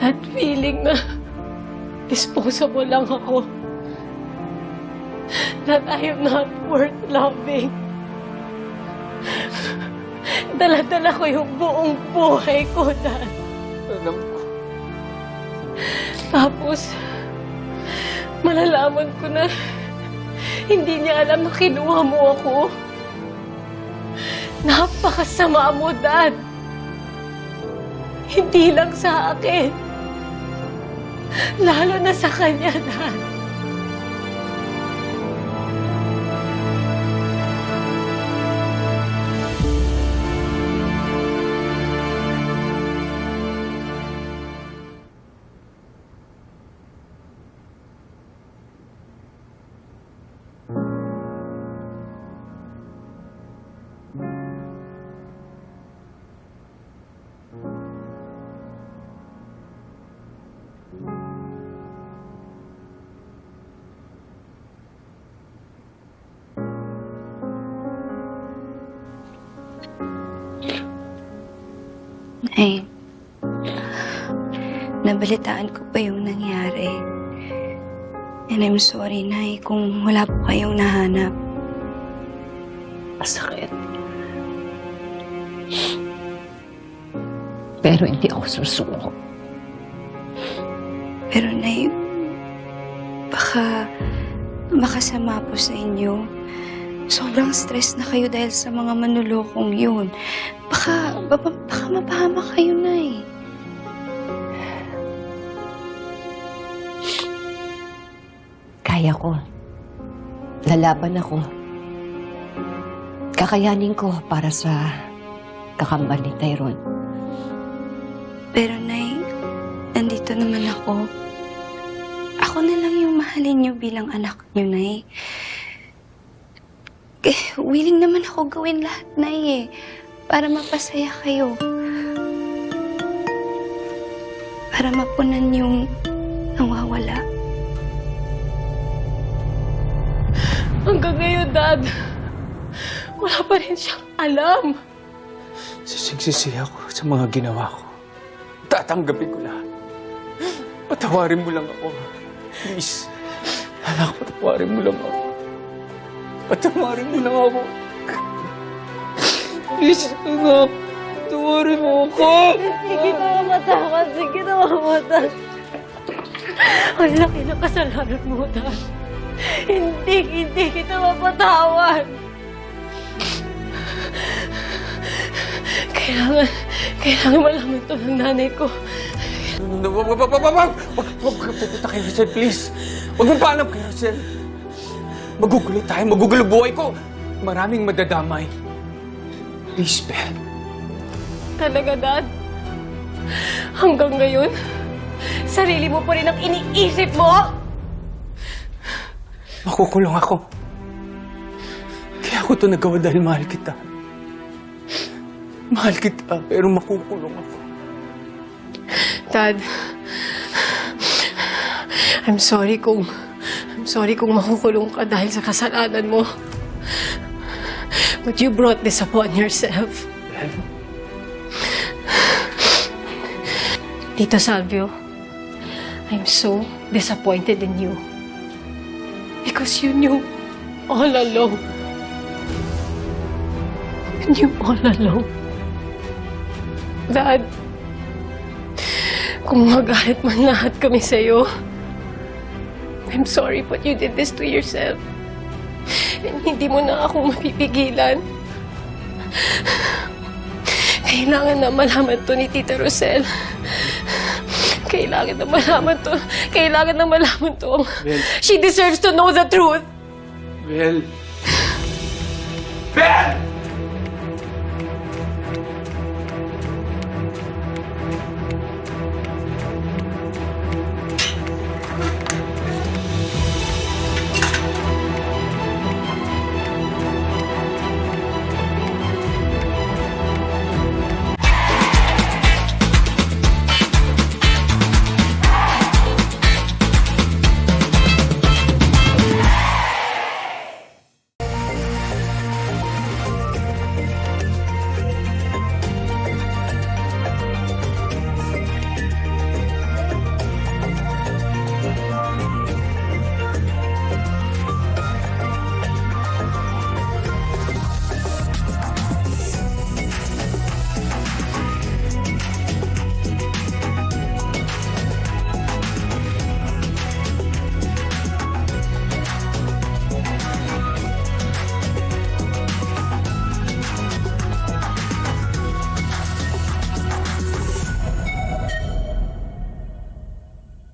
That feeling na disposable lang ako. That I am not worth loving. Dala-dala ko yung buong buhay ko, Dad. Alam ko. Tapos, malalaman ko na hindi niya alam na kinuha mo ako. Napakasama mo, Dad. Hindi lang sa akin. Lalo na sa kanya, Dad. Nay, nabalitaan ko pa yung nangyari. And I'm sorry, Nay, kung wala po kayong nahanap. Masakit. Pero hindi ako susuko. Pero, Nay, baka makasama po sa inyo. Sobrang stress na kayo dahil sa mga manlulokong yun. Baka mapahamak kayo, Nay. Kaya ko. Lalaban ako. Kakayanin ko para sa kakambal ni Tyrone. Pero, Nay, nandito naman ako. Ako na lang yung mahalin niyo bilang anak niyo, Nay. Willing naman ako gawin lahat, Nay, para mapasaya kayo. Para mapunan yung nawawala. Hanggang ngayon, Dad, wala pa rin siyang alam. Sisigsisi ako sa mga ginawa ko. Tatanggapin ko lahat. Patawarin mo lang ako. Please. Anak, patawarin mo lang ako. Patawarin mo lang ako. Please, anak. Patawarin mo ako. Hindi kita mamatawan. Hindi kita mamatawan. Ang laki ng kasalanan mo, Dad. Hindi kita mapatawad. Kailangan malaman to ng nanay ko. Wag pupunta kay Rosel, please. Wag mong paalam kay Rosel. Magugulo tayo, magugulo buhay ko. Maraming madadamay. Please, Belle. Talaga, Dad? Hanggang ngayon, sarili mo pa rin ang iniisip mo? Makukulong ako. Kaya ako ito nagawa dahil mahal kita. Mahal kita, pero makukulong ako. Dad, I'm sorry kung makukulong ka dahil sa kasalanan mo. But you brought this upon yourself. Tito Salvio, I'm so disappointed in you. Because you knew all along. You knew all along. Dad, kung magalit man lahat kami sa'yo, I'm sorry but you did this to yourself. And hindi mo na ako mapipigilan. Kailangan na malaman to ni Tita Rosel. Kailangan na malaman to. Belle. She deserves to know the truth. Belle.